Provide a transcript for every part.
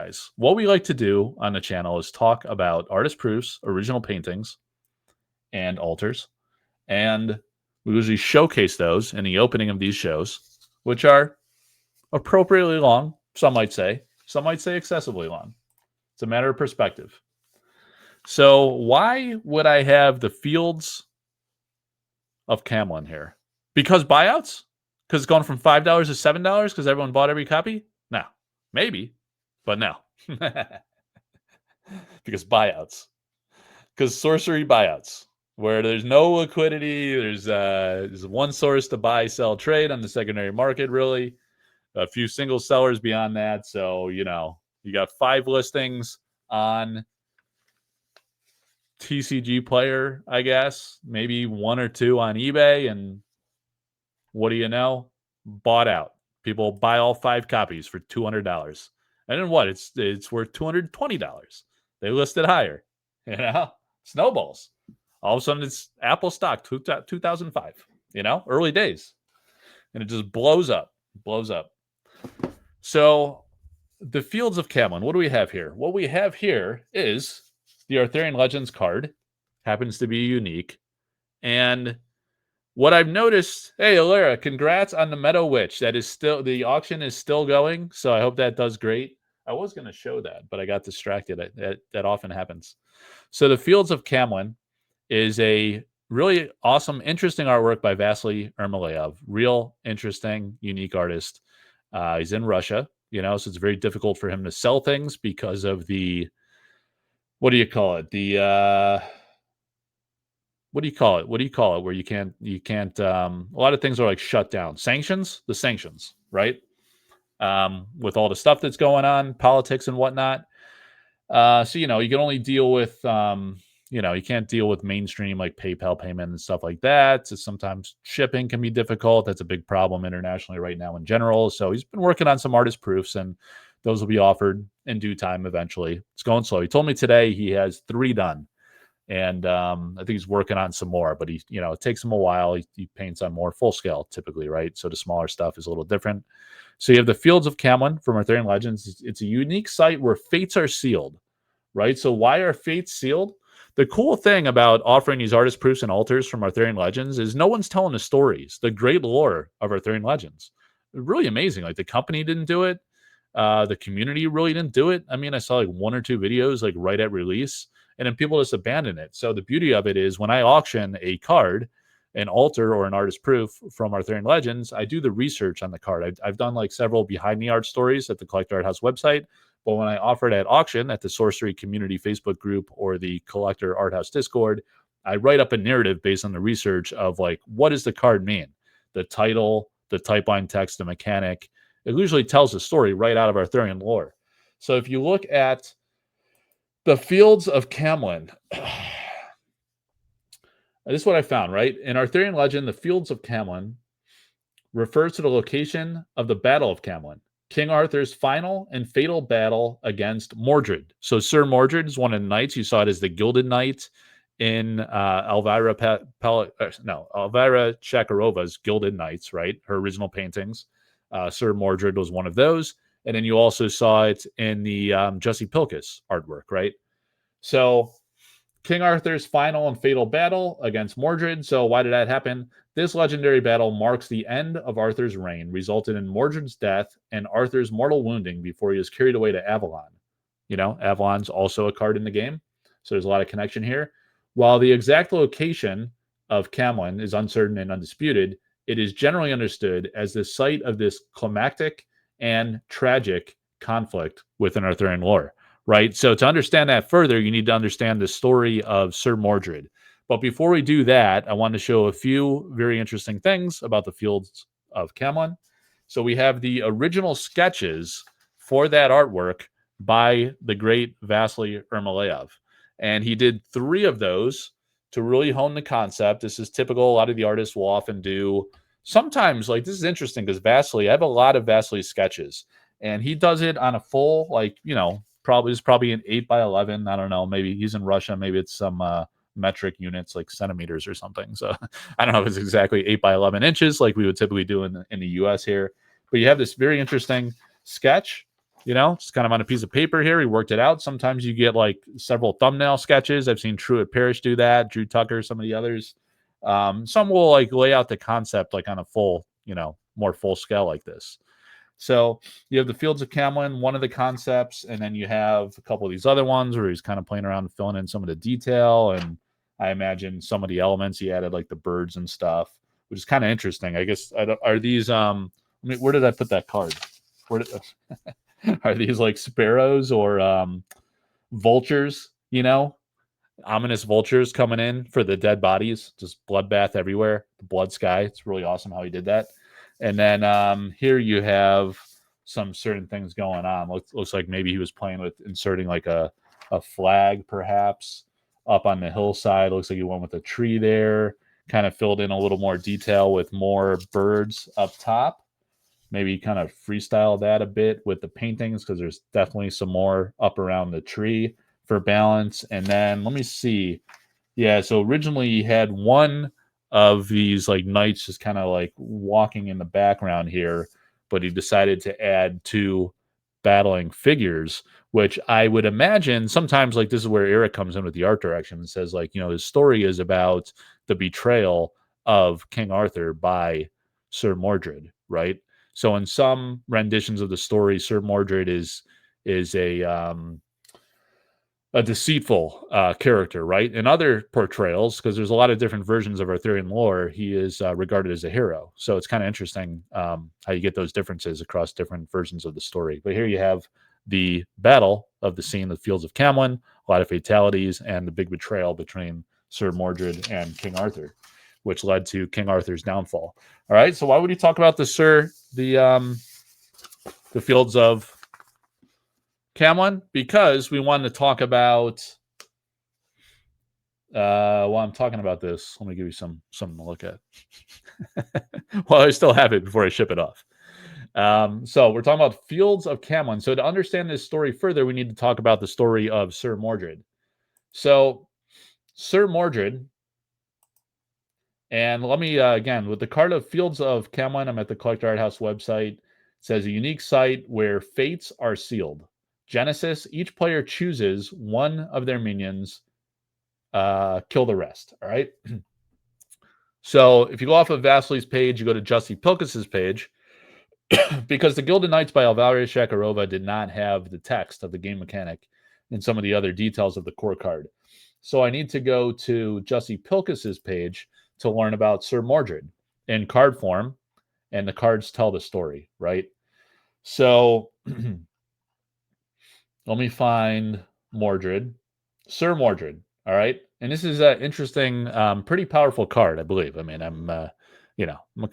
guys, what we like to do on the channel is talk about artist proofs, original paintings, and altars. And we usually showcase those in the opening of these shows, which are appropriately long, some might say. Some might say excessively long. It's a matter of perspective. So why would I have the Fields of Camlann here? Because buyouts? Because it's going from $5 to $7 because everyone bought every copy? No. Maybe, but no. Because buyouts. Because sorcery buyouts, where there's no liquidity, there's one source to buy, sell, trade on the secondary market, really. A few single sellers beyond that. So, you got 5 listings on TCG Player, I guess. Maybe 1 or 2 on eBay. And what do you know? Bought out. People buy all 5 copies for $200. And then what? It's worth $220. They list it higher. Snowballs. All of a sudden, it's Apple stock, 2005. Early days. And it just blows up. So the Fields of Camlann, what do we have here? What we have here is the Arthurian Legends card. Happens to be unique. And what I've noticed, hey, Alara, congrats on the Meadow Witch. The auction is still going, so I hope that does great. I was going to show that, but I got distracted. That often happens. So the Fields of Camlann is a really awesome, interesting artwork by Vasily Ermolayev. Real interesting, unique artist. He's in Russia, so it's very difficult for him to sell things because of the, what do you call it? What do you call it? Where you can't, a lot of things are like shut down. The sanctions, right? With all the stuff that's going on, politics and whatnot. So, you can only deal with, you can't deal with mainstream like PayPal payment and stuff like that. So sometimes shipping can be difficult. That's a big problem internationally right now in general. So he's been working on some artist proofs, and those will be offered in due time eventually. It's going slow. He told me today he has 3 done. And I think he's working on some more, but it takes him a while. He paints on more full scale typically, right? So the smaller stuff is a little different. So you have the Fields of Camlann from Arthurian Legends. It's a unique site where fates are sealed, right? So why are fates sealed? The cool thing about offering these artist proofs and altars from Arthurian Legends is no one's telling the stories, the great lore of Arthurian Legends. Really amazing. Like the company didn't do it. The community really didn't do it. I mean, I saw like 1 or 2 videos like right at release, and then people just abandon it. So the beauty of it is when I auction a card, an altar or an artist proof from Arthurian Legends, I do the research on the card. I've done like several behind the art stories at the Collector Art House website, but when I offer it at auction at the Sorcery community Facebook group or the Collector Art House Discord, I write up a narrative based on the research of like, what does the card mean? The title, the typeline text, the mechanic. It usually tells a story right out of Arthurian lore. So if you look at the Fields of Camlann, this is what I found, right? In Arthurian legend, the Fields of Camlann refers to the location of the Battle of Camlann, King Arthur's final and fatal battle against Mordred. So Sir Mordred is one of the knights. You saw it as the Gilded Knight in Elvira Shakarova's Gilded Knights, right? Her original paintings. Sir Mordred was one of those. And then you also saw it in the Jesse Pilkis artwork, right? So King Arthur's final and fatal battle against Mordred. So why did that happen? This legendary battle marks the end of Arthur's reign, resulted in Mordred's death and Arthur's mortal wounding before he was carried away to Avalon. Avalon's also a card in the game, so there's a lot of connection here. While the exact location of Camlann is uncertain and undisputed, it is generally understood as the site of this climactic and tragic conflict within Arthurian lore, right? So to understand that further, you need to understand the story of Sir Mordred. But before we do that, I want to show a few very interesting things about the Fields of Camlann. So we have the original sketches for that artwork by the great Vasily Ermolayev. And he did 3 of those to really hone the concept. This is typical. A lot of the artists will often do sometimes, like, this is interesting because Vasily, I have a lot of Vasily sketches, and he does it on a full, like, probably an 8x11. I don't know. Maybe he's in Russia. Maybe it's some metric units, like centimeters or something. So I don't know if it's exactly 8x11 inches like we would typically do in the US here. But you have this very interesting sketch you know, just kind of on a piece of paper here. He worked it out. Sometimes you get like several thumbnail sketches. I've seen Truett Parrish do that, Drew Tucker, some of the others. Some will like lay out the concept like on a full, you know, more full scale like this. So you have the Fields of Camlann, one of the concepts, and then you have a couple of these other ones where he's kind of playing around and filling in some of the detail. And I imagine some of the elements he added, like the birds and stuff, which is kind of interesting. I guess are these I mean, where did I put that card? Where did are these like sparrows or vultures, you know? Ominous vultures coming in for the dead bodies, just bloodbath everywhere. The blood sky. It's really awesome how he did that. And then here you have some certain things going on. Looks like maybe he was playing with inserting like a flag, perhaps, up on the hillside. Looks like he went with a tree there. Kind of filled in a little more detail with more birds up top. Maybe kind of freestyle that a bit with the paintings because there's definitely some more up around the tree for balance. And then let me see. Yeah, so originally he had one of these like knights just kind of like walking in the background here, but he decided to add two battling figures, which I would imagine sometimes like this is where Eric comes in with the art direction and says like, you know, his story is about the betrayal of King Arthur by Sir Mordred, right? So in some renditions of the story, Sir Mordred is a deceitful character, right? In other portrayals, because there's a lot of different versions of Arthurian lore, he is regarded as a hero. So it's kind of interesting how you get those differences across different versions of the story. But here you have the battle of the scene, the Fields of Camlann, a lot of fatalities, and the big betrayal between Sir Mordred and King Arthur, which led to King Arthur's downfall. All right, so why would you talk about the Fields of Camlann? Because we wanted to talk about while I'm talking about this, let me give you something to look at. Well, I still have it before I ship it off. So we're talking about Fields of Camlann. So to understand this story further, we need to talk about the story of Sir Mordred. So Sir Mordred, and let me again with the card of Fields of Camlann. I'm at the Collector Art House website. It says a unique site where fates are sealed. Genesis: each player chooses one of their minions. Kill the rest. All right. So if you go off of Vasili's page, you go to Justy Pilkus's page, because the Gilded Knights by Alvaria Shakarova did not have the text of the game mechanic and some of the other details of the core card. So I need to go to Justy Pilkus's page to learn about Sir Mordred in card form, and the cards tell the story, right? So let me find Mordred, Sir Mordred. All right, and this is an interesting, pretty powerful card, I believe. I mean, I'm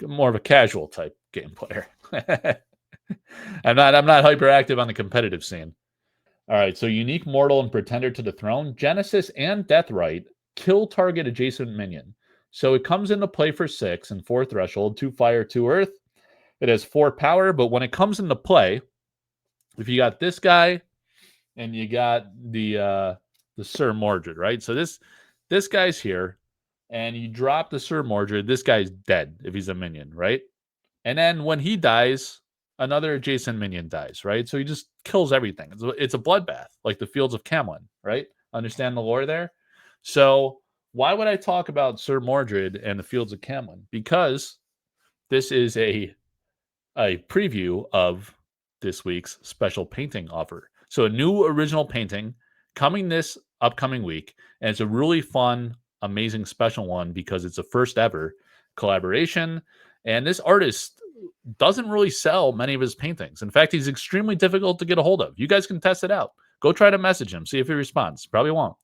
more of a casual type game player. I'm not hyperactive on the competitive scene. All right, so unique mortal and pretender to the throne, Genesis and Deathrite kill target adjacent minion. So it comes into play for 6 and 4 threshold, 2 fire, 2 earth. It has 4 power, but when it comes into play, if you got this guy and you got the Sir Mordred, right? So this guy's here, and you drop the Sir Mordred, this guy's dead if he's a minion, right? And then when he dies, another adjacent minion dies, right? So he just kills everything. It's a bloodbath, like the Fields of Camlann, right? Understand the lore there? So why would I talk about Sir Mordred and the Fields of Camlann? Because this is a preview of this week's special painting offer. So a new original painting coming this upcoming week, and it's a really fun, amazing special one because it's a first ever collaboration. And this artist doesn't really sell many of his paintings. In fact, he's extremely difficult to get a hold of. You guys can test it out. Go try to message him, see if he responds. Probably won't.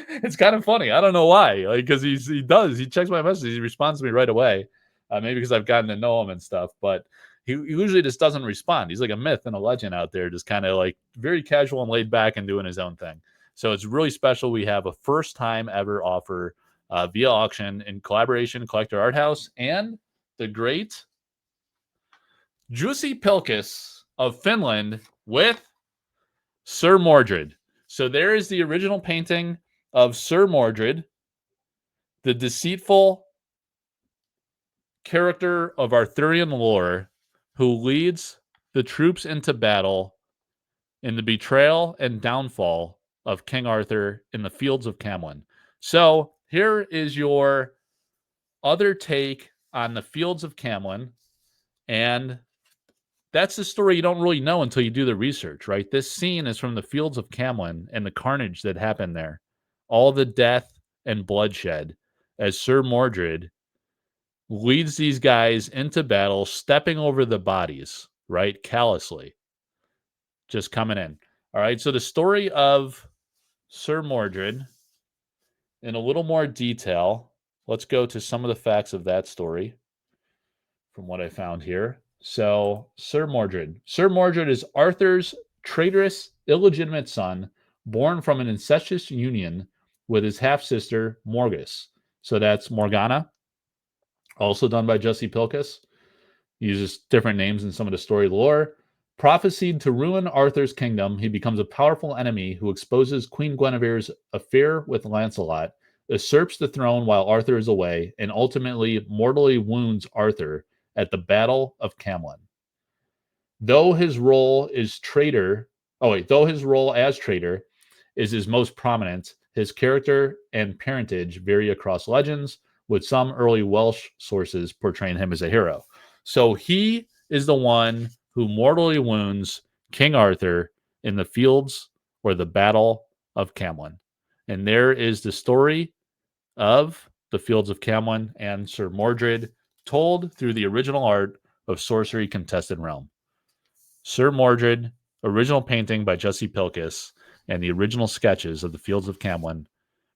It's kind of funny. I don't know why. Like, because he checks my messages, he responds to me right away. Maybe because I've gotten to know him and stuff, but he usually just doesn't respond. He's like a myth and a legend out there, just kind of like very casual and laid back and doing his own thing. So it's really special. We have a first time ever offer via auction in collaboration, Collector Art House, and the great Jussi Pilkus of Finland with Sir Mordred. So there is the original painting of Sir Mordred, the deceitful character of Arthurian lore who leads the troops into battle in the betrayal and downfall of King Arthur in the Fields of Camlann. So here is your other take on the Fields of Camlann, and that's the story you don't really know until you do the research, right? This scene is from the Fields of Camlann and the carnage that happened there. All the death and bloodshed as Sir Mordred leads these guys into battle, stepping over the bodies, right? Callously. Just coming in. All right. So the story of Sir Mordred in a little more detail. Let's go to some of the facts of that story from what I found here. So, Sir Mordred. Sir Mordred is Arthur's traitorous, illegitimate son, born from an incestuous union with his half sister, Morgus. So that's Morgana, also done by Jesse Pilkus. He uses different names in some of the story lore. Prophesied to ruin Arthur's kingdom, he becomes a powerful enemy who exposes Queen Guinevere's affair with Lancelot, usurps the throne while Arthur is away, and ultimately mortally wounds Arthur at the Battle of Camlann. Though his role as traitor is his most prominent, his character and parentage vary across legends, with some early Welsh sources portraying him as a hero. So he is the one who mortally wounds King Arthur in the fields or the Battle of Camlann. And there is the story of the Fields of Camlann and Sir Mordred, told through the original art of Sorcery Contested Realm. Sir Mordred, original painting by Jesse Pilkus, and the original sketches of the Fields of Camlann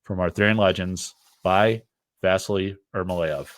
from Arthurian Legends by Vasily Ermolaev.